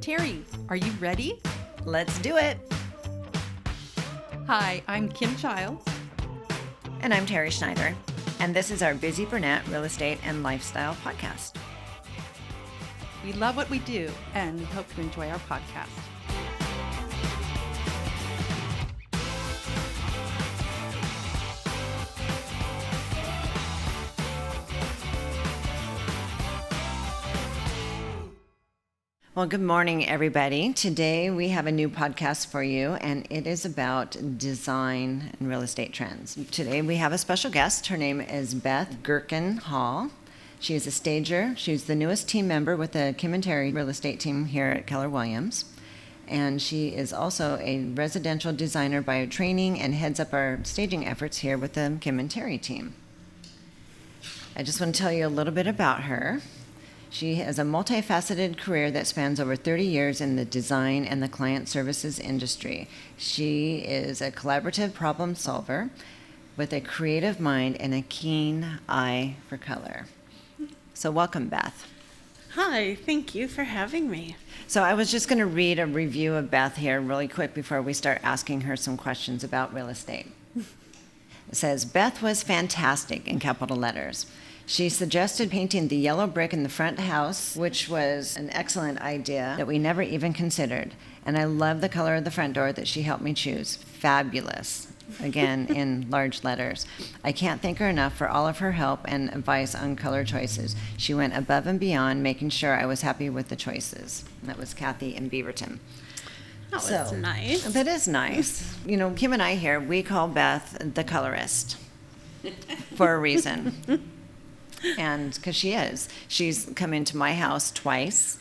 Terry. Are you ready? Let's do it. Hi, I'm Kim Childs. And I'm Terry Schneider. And this is our Busy Burnett Real Estate and Lifestyle Podcast. We love what we do, and we hope you enjoy our podcast. Well, good morning, everybody. Today we have a new podcast for you, and it is about design and real estate trends. Today we have a special guest. Her name is Beth Gherkin Hall. She is a stager. She's the newest team member with the Kim and Terry real estate team here at Keller Williams. And she is also a residential designer by training and heads up our staging efforts here with the Kim and Terry team. I just want to tell you a little bit about her. She has a multifaceted career that spans over 30 years in the design and the client services industry. She is a collaborative problem solver with a creative mind and a keen eye for color. So welcome, Beth. Hi, thank you for having me. So I was just going to read a review of Beth here really quick before we start asking her some questions about real estate. It says, Beth was fantastic in capital letters. She suggested painting the yellow brick in the front house, which was an excellent idea that we never even considered. And I love the color of the front door that she helped me choose. Fabulous. Again, in large letters. I can't thank her enough for all of her help and advice on color choices. She went above and beyond, making sure I was happy with the choices. And that was Kathy in Beaverton. That was nice. That is nice. You know, Kim and I here, we call Beth the colorist for a reason. And because she is. She's come into my house twice.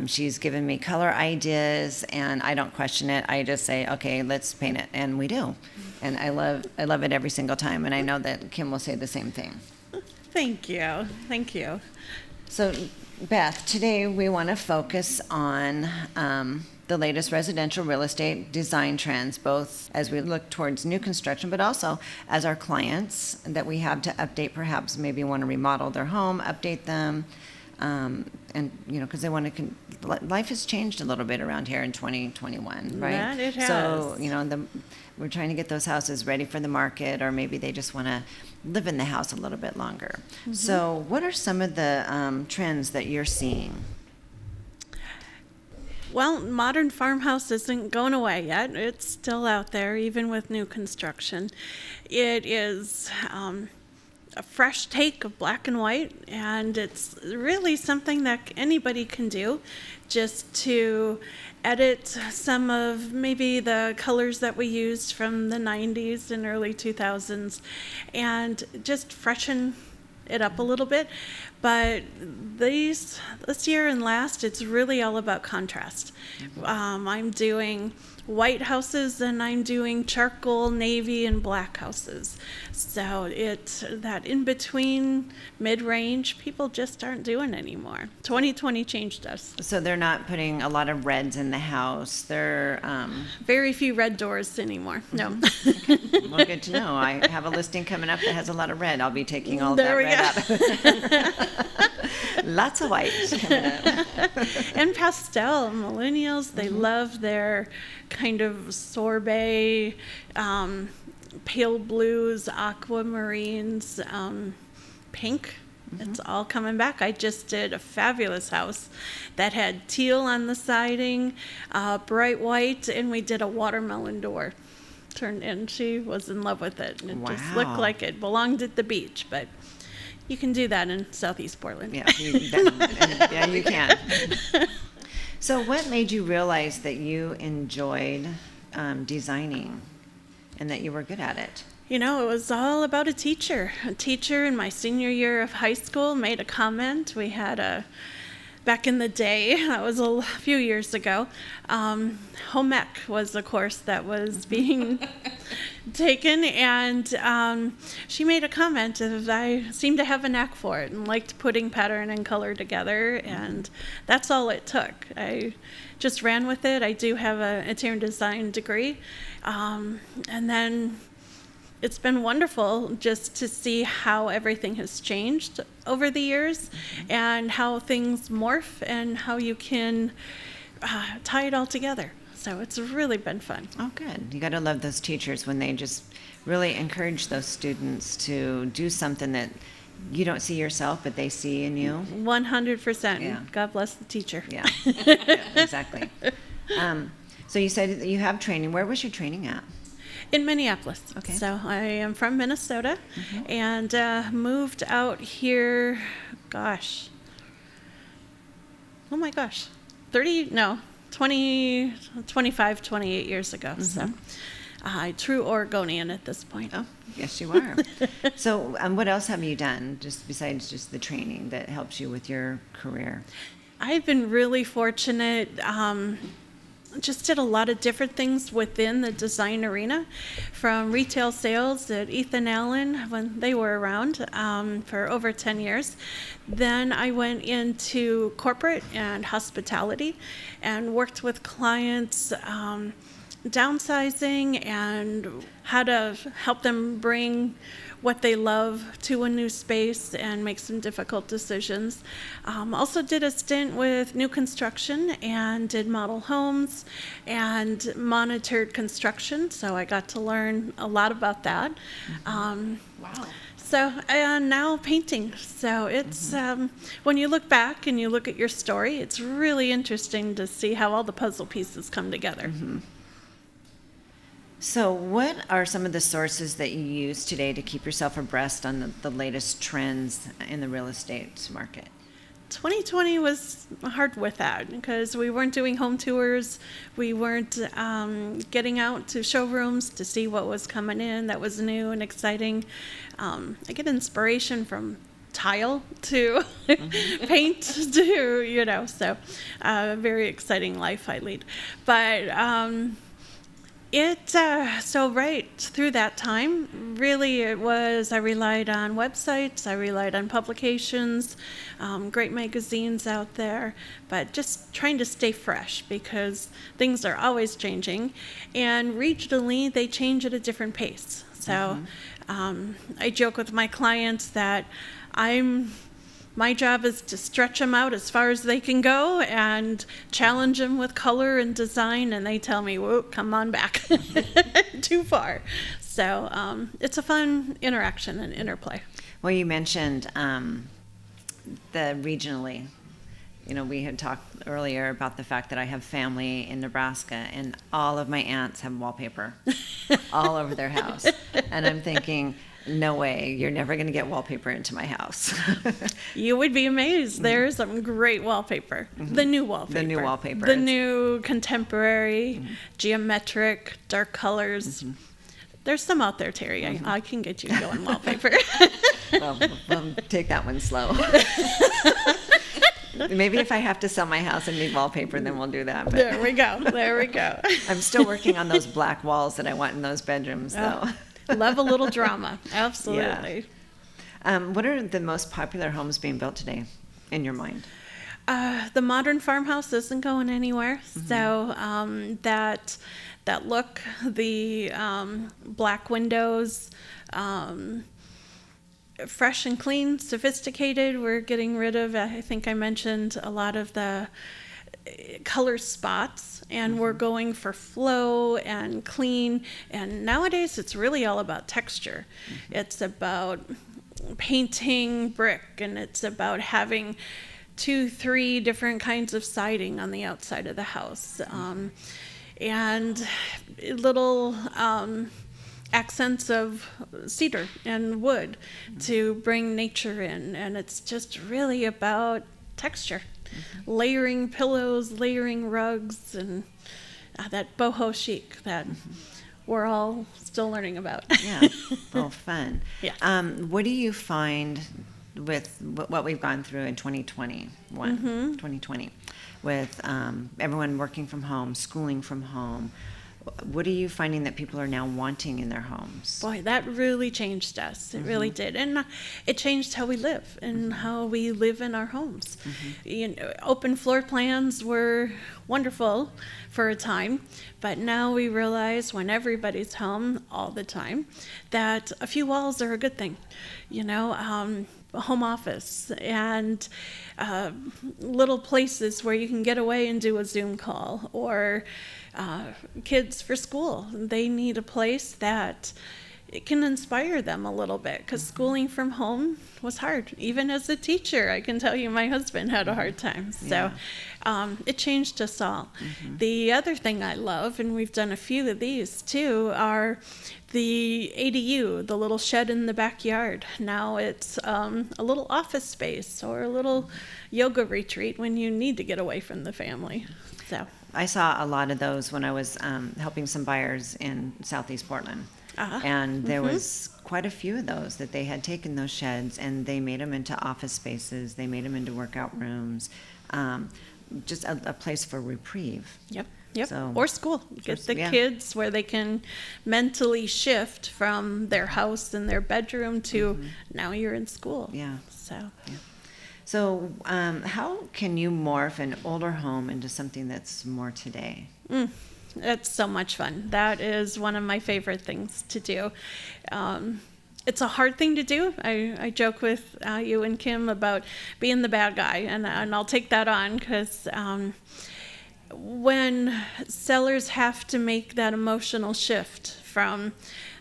She's given me color ideas, and I don't question it. I just say, okay, let's paint it, and we do. And I love it every single time, and I know that Kim will say the same thing. Thank you. Thank you. So, Beth, today we want to focus on the latest residential real estate design trends, both as we look towards new construction, but also as our clients that we have to update, perhaps maybe want to remodel their home, update them, and, you know, because they want to, life has changed a little bit around here in 2021, right? That it has. So, you know, we're trying to get those houses ready for the market, or maybe they just want to live in the house a little bit longer. Mm-hmm. So what are some of the trends that you're seeing? Well, modern farmhouse isn't going away yet. It's still out there, even with new construction. It is a fresh take of black and white, and it's really something that anybody can do just to edit some of maybe the colors that we used from the 90s and early 2000s and just freshen it up a little bit. But this year and last, it's really all about contrast. I'm doing white houses, and I'm doing charcoal, navy, and black houses. So it's that in-between, mid-range, people just aren't doing anymore. 2020 changed us. So they're not putting a lot of reds in the house. They're very few red doors anymore. No. Okay. Well, good to know. I have a listing coming up that has a lot of red. I'll be taking all that red out. Lots of white coming up. And pastel. Millennials, they love their kind of sorbet, pale blues, aquamarines, pink. It's all coming back. I just did a fabulous house that had teal on the siding, bright white, and we did a watermelon door. And she was in love with it. And it just looked like it belonged at the beach, but you can do that in Southeast Portland. Yeah, you can. So what made you realize that you enjoyed designing and that you were good at it? You know, it was all about a teacher. A teacher in my senior year of high school made a comment. We had back in the day, that was a few years ago, home ec was a course that was being taken, and she made a comment that I seemed to have a knack for it and liked putting pattern and color together, and that's all it took. I just ran with it. I do have an interior design degree, and then it's been wonderful just to see how everything has changed over the years and how things morph and how you can tie it all together. So it's really been fun. Oh, good. You got to love those teachers when they just really encourage those students to do something that you don't see yourself, but they see in you. 100%. Yeah. God bless the teacher. Yeah, yeah, exactly. So you said that you have training. Where was your training at? In Minneapolis. Okay. So I am from Minnesota and moved out here, gosh. Oh my gosh. 25, 28 years ago. So true Oregonian at this point. Oh, yes, you are. So what else have you done, just besides just the training that helps you with your career? I've been really fortunate. Just did a lot of different things within the design arena, from retail sales at Ethan Allen when they were around for over 10 years. Then I went into corporate and hospitality and worked with clients downsizing and how to help them bring what they love to a new space and make some difficult decisions. Also did a stint with new construction and did model homes and monitored construction, so I got to learn a lot about that. Wow. So now painting. So it's when you look back and you look at your story, it's really interesting to see how all the puzzle pieces come together. So what are some of the sources that you use today to keep yourself abreast on the latest trends in the real estate market? 2020 was hard with that because we weren't doing home tours. We weren't getting out to showrooms to see what was coming in that was new and exciting. I get inspiration from tile to paint to, so very exciting life I lead. But so right through that time, really I relied on websites, I relied on publications, great magazines out there, but just trying to stay fresh because things are always changing, and regionally they change at a different pace. So I joke with my clients that my job is to stretch them out as far as they can go and challenge them with color and design, and they tell me, whoa, come on back, too far. So it's a fun interaction and interplay. Well, you mentioned the regionally. We had talked earlier about the fact that I have family in Nebraska, and all of my aunts have wallpaper all over their house. And I'm thinking, no way, you're never going to get wallpaper into my house. You would be amazed. There's some great wallpaper. The new wallpaper. The new wallpaper. The new contemporary, geometric, dark colors. There's some out there, Terry. I can get you going wallpaper. Well, we'll take that one slow. Maybe if I have to sell my house and need wallpaper, then we'll do that. But There we go. I'm still working on those black walls that I want in those bedrooms, though. Love a little drama. Absolutely. What are the most popular homes being built today, in your mind? The modern farmhouse isn't going anywhere. So that look, the black windows, fresh and clean, sophisticated. We're getting rid of, I think I mentioned, a lot of the color spots, and we're going for flow and clean. And nowadays it's really all about texture. It's about painting brick, and it's about having 2-3 different kinds of siding on the outside of the house, and little accents of cedar and wood to bring nature in. And it's just really about texture. Layering pillows, layering rugs, and that boho chic that we're all still learning about. Yeah, well, fun. Yeah. What do you find with what we've gone through in 2020, with everyone working from home, schooling from home? What are you finding that people are now wanting in their homes? Boy, that really changed us. It really did. And it changed how we live and how we live in our homes. Open floor plans were wonderful for a time, but now we realize when everybody's home all the time that a few walls are a good thing. home office and little places where you can get away and do a Zoom call, or kids for school. They need a place that it can inspire them a little bit, because schooling from home was hard. Even as a teacher, I can tell you my husband had a hard time. So it changed us all. The other thing I love, and we've done a few of these too, are the ADU, the little shed in the backyard. Now it's a little office space or a little yoga retreat when you need to get away from the family. So I saw a lot of those when I was helping some buyers in Southeast Portland. And there was quite a few of those that they had taken those sheds and they made them into office spaces. They made them into workout rooms, just a place for reprieve. Yep. So, or school. Get the kids where they can mentally shift from their house and their bedroom to now you're in school. Yeah. So how can you morph an older home into something that's more today? It's so much fun. That is one of my favorite things to do. It's a hard thing to do. I joke with you and Kim about being the bad guy, and I'll take that on, because when sellers have to make that emotional shift from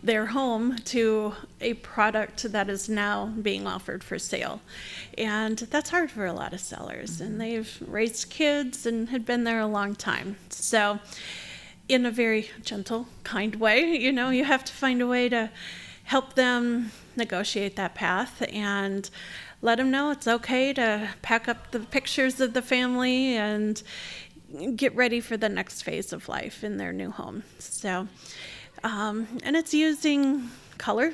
their home to a product that is now being offered for sale. And that's hard for a lot of sellers. And they've raised kids and had been there a long time. So in a very gentle, kind way, you have to find a way to help them negotiate that path and let them know it's okay to pack up the pictures of the family and get ready for the next phase of life in their new home. So, and it's using color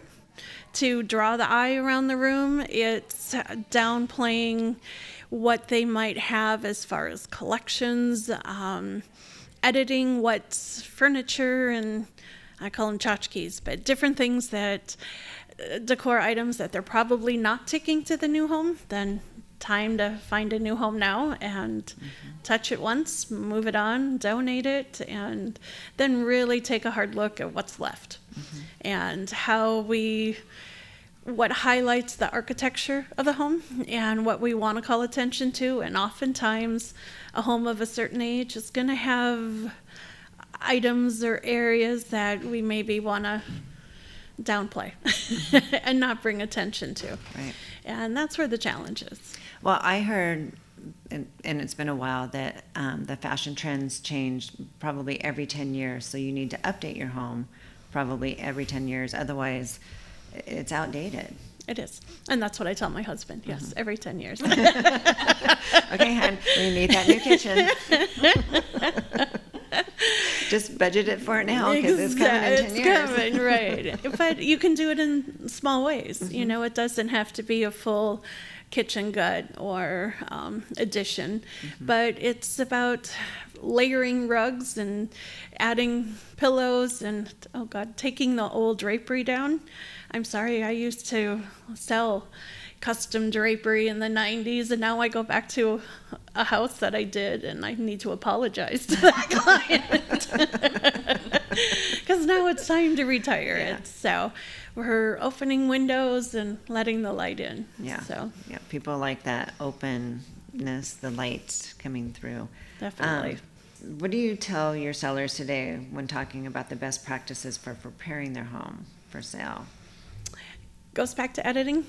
to draw the eye around the room. It's downplaying what they might have as far as collections, editing what's furniture, and I call them tchotchkes, but different things that decor items that they're probably not taking to the new home. Then time to find a new home now and touch it once, move it on, donate it, and then really take a hard look at what's left and what highlights the architecture of the home and what we want to call attention to. And oftentimes a home of a certain age is going to have items or areas that we maybe want to downplay and not bring attention to. Right. And that's where the challenge is. Well, I heard, and it's been a while, that the fashion trends change probably every 10 years. So you need to update your home probably every 10 years. Otherwise, it's outdated. It is. And that's what I tell my husband. Yes, every 10 years. Okay, hon, we need that new kitchen. Just budget it for it now, because it's coming in 10 years. It's coming, right. But you can do it in small ways. It doesn't have to be a full kitchen gut or addition, but it's about layering rugs and adding pillows and, oh God, taking the old drapery down. I'm sorry, I used to sell custom drapery in the 90s, and now I go back to a house that I did, and I need to apologize to that client because now it's time to retire it. So we're opening windows and letting the light in. People like that openness, the light coming through. Definitely. What do you tell your sellers today when talking about the best practices for preparing their home for sale? Goes back to editing.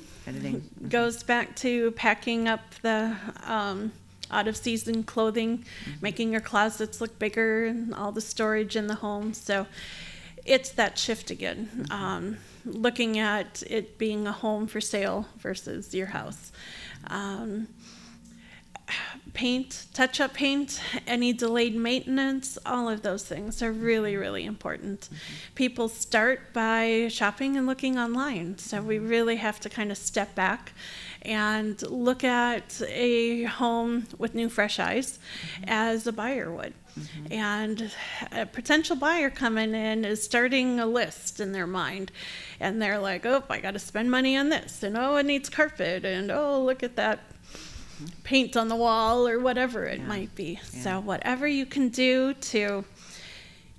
Goes back to packing up the out-of-season clothing, making your closets look bigger, and all the storage in the home. So it's that shift again, looking at it being a home for sale versus your house. Paint, touch-up paint, any delayed maintenance, all of those things are really, really important. People start by shopping and looking online, so we really have to kind of step back and look at a home with new, fresh eyes as a buyer would. And a potential buyer coming in is starting a list in their mind, and they're like, oh, I got to spend money on this, and oh, it needs carpet, and oh, look at that paint on the wall, or whatever it might be. So whatever you can do to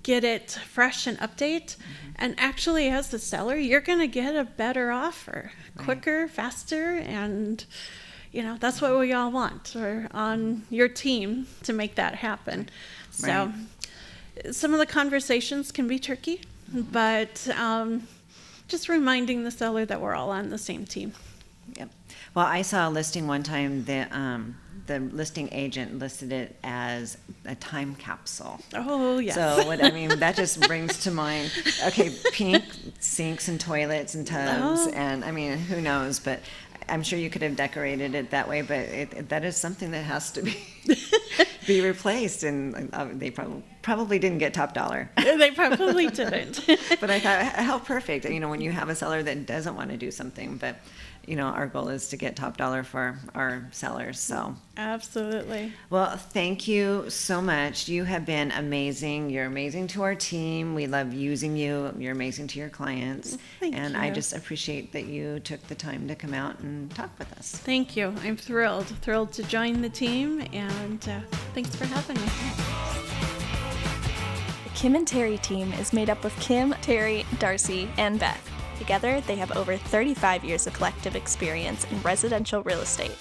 get it fresh and update. And actually, as the seller, you're going to get a better offer, quicker, faster, and that's what we all want. We're on your team to make that happen. So some of the conversations can be tricky, but just reminding the seller that we're all on the same team. Yep. Well, I saw a listing one time that the listing agent listed it as a time capsule. Oh, yes. So that just brings to mind, okay, pink sinks and toilets and tubs, and who knows, but I'm sure you could have decorated it that way, but that is something that has to be replaced, and they probably didn't get top dollar. They probably didn't. But I thought, how perfect, when you have a seller that doesn't want to do something, but our goal is to get top dollar for our sellers. So absolutely. Well, thank you so much. You have been amazing. You're amazing to our team. We love using you. You're amazing to your clients. Thank you. I just appreciate that you took the time to come out and talk with us. Thank you. I'm thrilled to join the team, and thanks for having me. The Kim and Terry team is made up of Kim, Terry, Darcy, and Beth. Together, they have over 35 years of collective experience in residential real estate.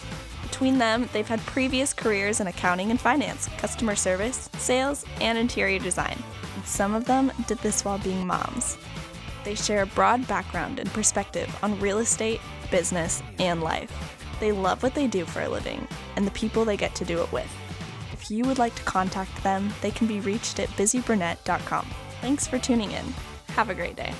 Between them, they've had previous careers in accounting and finance, customer service, sales, and interior design. And some of them did this while being moms. They share a broad background and perspective on real estate, business, and life. They love what they do for a living and the people they get to do it with. If you would like to contact them, they can be reached at busyburnett.com. Thanks for tuning in. Have a great day.